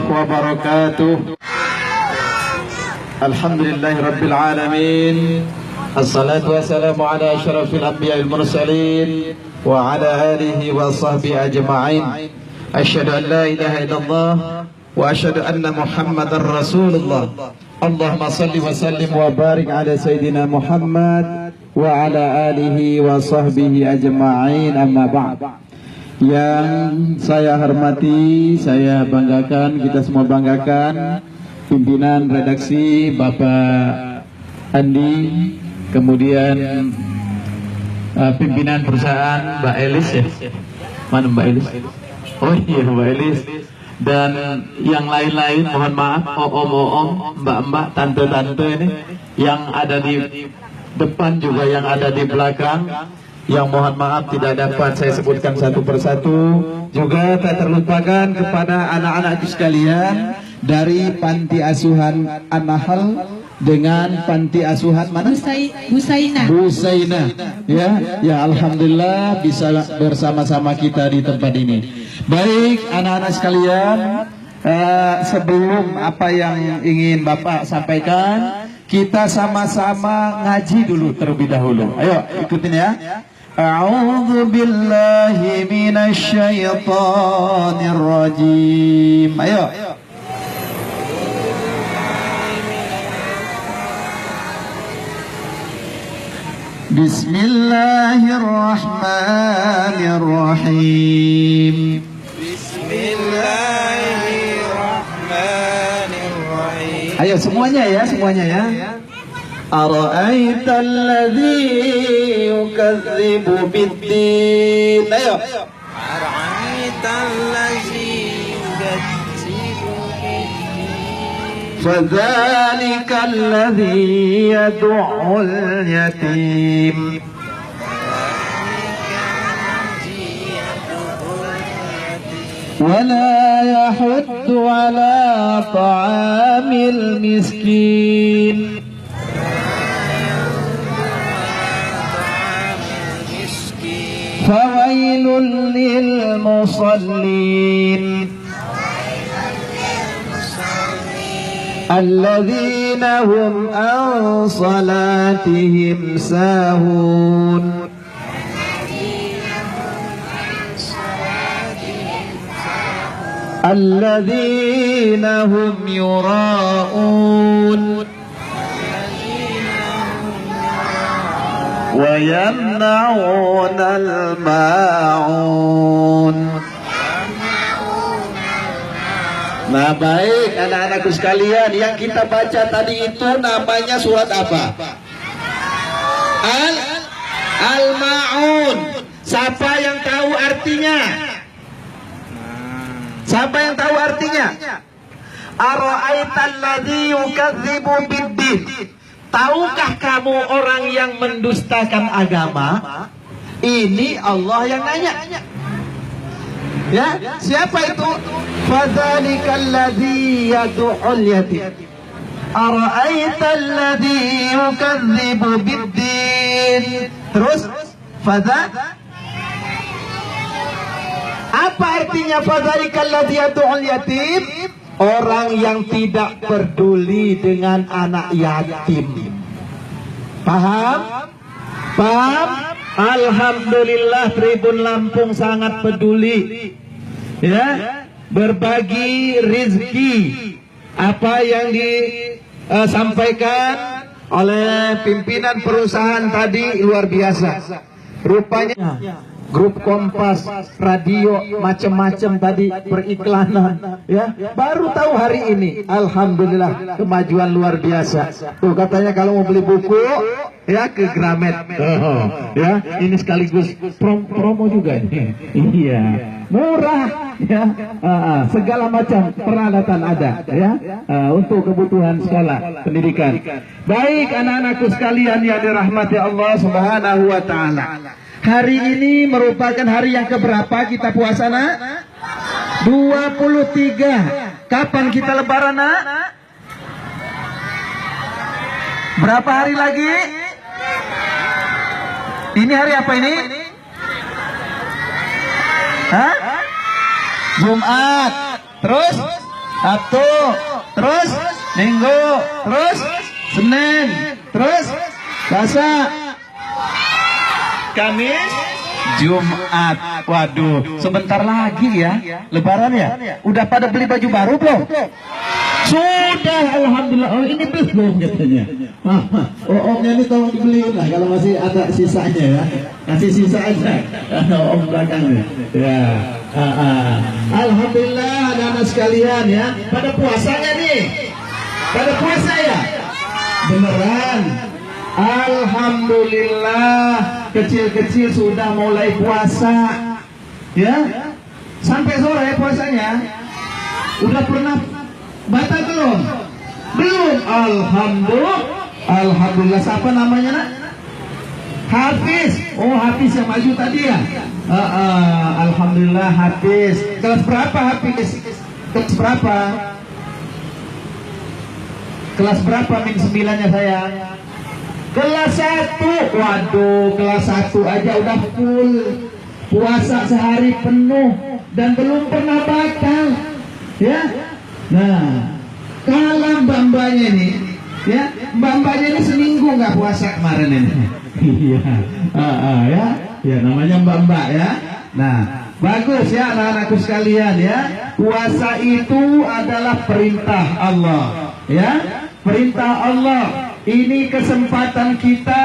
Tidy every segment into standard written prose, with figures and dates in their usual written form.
wabarakatuh. Alhamdulillahi rabbil alamin. Assalatu wassalamu ala asyrafil anbiya'il mursalin wa ala alihi wa sahbihi ajma'in. Asyhadu an la ilaha illallah wa asyhadu anna Muhammadar Rasulullah. Allahumma salli wa sallim wa barik ala sayyidina Muhammad wa ala alihi wa sahbihi ajma'in, amma ba'd. Yang saya hormati, saya banggakan, kita semua banggakan pimpinan redaksi Bapak Andi, kemudian pimpinan perusahaan Mbak Elis ya. Mana Mbak Elis? Oh iya Mbak Elis. Dan yang lain-lain, mohon maaf, om-om, mbak-mbak, tante-tante ini yang ada di depan juga yang ada di belakang, yang mohon maaf tidak dapat saya sebutkan satu persatu. Juga tak terlupakan kepada anak-anakku sekalian dari Panti Asuhan An-Nahl dengan Panti Asuhan mana? Busaina. Ya alhamdulillah bisa bersama-sama kita di tempat ini. Baik anak-anak sekalian, sebelum apa yang ingin Bapak sampaikan, kita sama-sama ngaji dulu terlebih dahulu. Ayo ikutin ya. A'udzu billahi minasy syaithanir rajim. Ayo. Bismillahirrahmanirrahim. Bismillahirrahmanirrahim. Ayo semuanya ya, semuanya ya. Ara'aital ladzi yukadzibu biddin. Ayo. Ara'aital ladzi yukadzibu biddin. Fadzalika alladzi yad'ul yatim. Wala yahuddu ala ta'amil miskin. Fawailul lil musallin alladzina hum an salatihim sahun. Alladzina hum yura'un wa yamna'unal ma'un. Nah baik anak-anakku sekalian, yang kita baca tadi itu namanya surat apa? Al-Ma'un. Siapa yang tahu artinya? Siapa yang tahu artinya? Ara'aital ladzi yukadzibu biddin. Tahukah kamu orang yang mendustakan agama? Ini Allah yang nanya. Ya, siapa itu? Fadzalikal ladzi yad'ul yatim. Ara'aital ladzi yukadzibu biddin. Terus apa artinya fadzalikal ladzi yad'ul yatim? Orang yang tidak peduli dengan anak yatim. Paham? Paham? Alhamdulillah Tribun Lampung sangat peduli. Ya, berbagi rizki. Apa yang disampaikan oleh pimpinan perusahaan tadi luar biasa. Rupanya grup Kompas, radio, macam-macam tadi periklanan, ya. Baru tahu hari ini, alhamdulillah kemajuan luar biasa. Tuh katanya kalau mau beli buku, ya ke Gramet, ya. Ini sekaligus promo juga ini. Iya, murah, ya. Segala macam peralatan ada, ya, untuk kebutuhan sekolah, pendidikan. Baik anak-anakku sekalian yang dirahmati Allah Subhanahu wa Ta'ala. Hari ini merupakan hari yang keberapa kita puasa, nak? 23. Kapan kita lebaran, nak? Berapa hari lagi? Ini hari apa ini? Hah? Jumat. Terus Sabtu, terus Minggu, terus Senin, terus Selasa, Kamis, Jumat. Waduh, sebentar lagi ya Lebaran ya. Udah pada beli baju baru belum? Sudah, alhamdulillah. Oh, ini belum katanya. Omnya ini tolong dibeliin lah kalau masih ada sisanya ya. Kasih sisa aja. Om belakangnya. Ya. Alhamdulillah anak-anak sekalian ya. Pada puasanya nih. Pada puasa ya. Beneran. Alhamdulillah kecil-kecil sudah mulai puasa. Ya. Sampai sore puasanya. Udah pernah batal belum? Belum. Alhamdulillah. Siapa namanya nak? Hafiz. Oh, Hafiz yang maju tadi ya. Alhamdulillah Hafiz. Kelas berapa Hafiz? Kelas berapa? Kelas berapa min 9-nya saya? Kelas 1. Waduh, kelas 1 aja udah full puasa sehari penuh dan belum pernah batal. Ya. Nah, kalau mbak-mbaknya nih, ya, mbak-mbaknya ini seminggu nggak puasa kemarin ini. Iya, ya namanya mbak-mbak ya. Nah, bagus ya anak-anakku sekalian ya. Puasa itu adalah perintah Allah, ya, perintah Allah. Ini kesempatan kita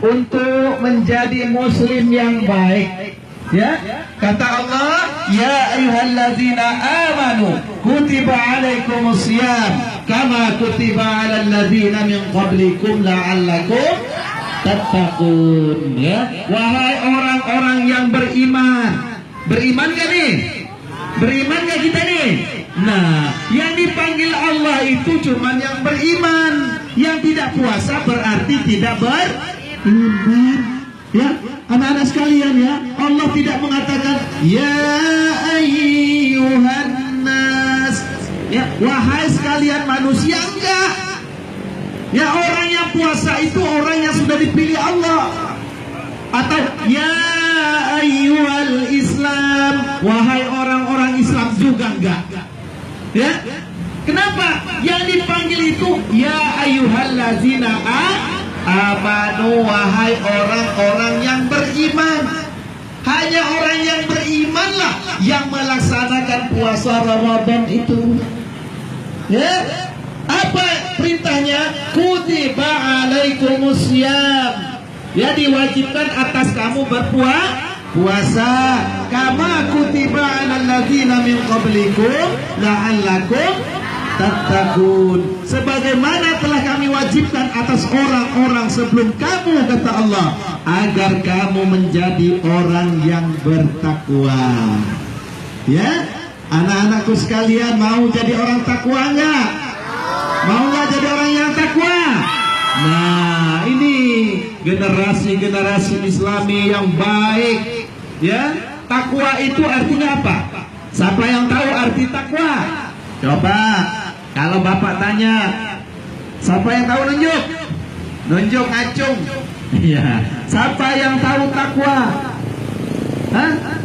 untuk menjadi muslim yang baik. Ya, kata Allah, ya ayyuhallazina amanu kutiba alaikumusiyam kama kutiba alal ladzina min qablikum la'allakum tattaqun. Ya, wahai orang-orang yang beriman. Beriman gak nih? Beriman gak kita nih? Nah, yang dipanggil Allah itu cuman yang beriman. Yang tidak puasa berarti tidak beriman. Ya, anak-anak sekalian ya, Allah tidak mengatakan ya ayyuhan nas, ya, wahai sekalian manusia, enggak. Ya, orang yang puasa itu orang yang sudah dipilih Allah. Atau ya ayyuhal Islam, wahai orang-orang Islam juga enggak. Ya, kenapa? Yang dipanggil itu ya ayyuhallazina amanu, wahai orang-orang yang beriman. Hanya orang yang berimanlah yang melaksanakan puasa Ramadan itu. Ya, apa perintahnya? Kutiba alaikumusiyam, ya, diwajibkan atas kamu berpuasa. Kama kutiba alal ladzina min qablikum la'allakum tattaqun, sebagaimana telah kami wajibkan atas orang-orang sebelum kamu, kata Allah, agar kamu menjadi orang yang bertakwa. Ya, anak-anakku sekalian, mau jadi orang takwa enggak? Mau enggak jadi orang yang takwa? Nah, ini generasi-generasi Islami yang baik. Ya, takwa itu artinya apa? Siapa yang tahu arti takwa? Coba, kalau bapak tanya, siapa yang tahu nunjuk? Nunjuk acung. Iya. Siapa yang tahu takwa? Hah?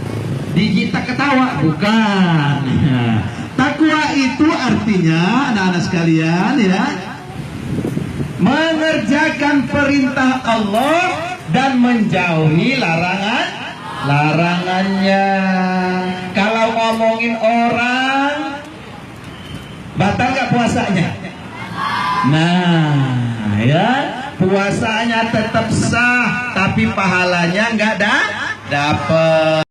Digita ketawa? Bukan. Ya. Takwa itu artinya, anak-anak sekalian ya, mengerjakan perintah Allah dan menjauhi larangannya. Kalau ngomongin orang, batal gak puasanya? Nah, ya, puasanya tetap sah, tapi pahalanya nggak dapat.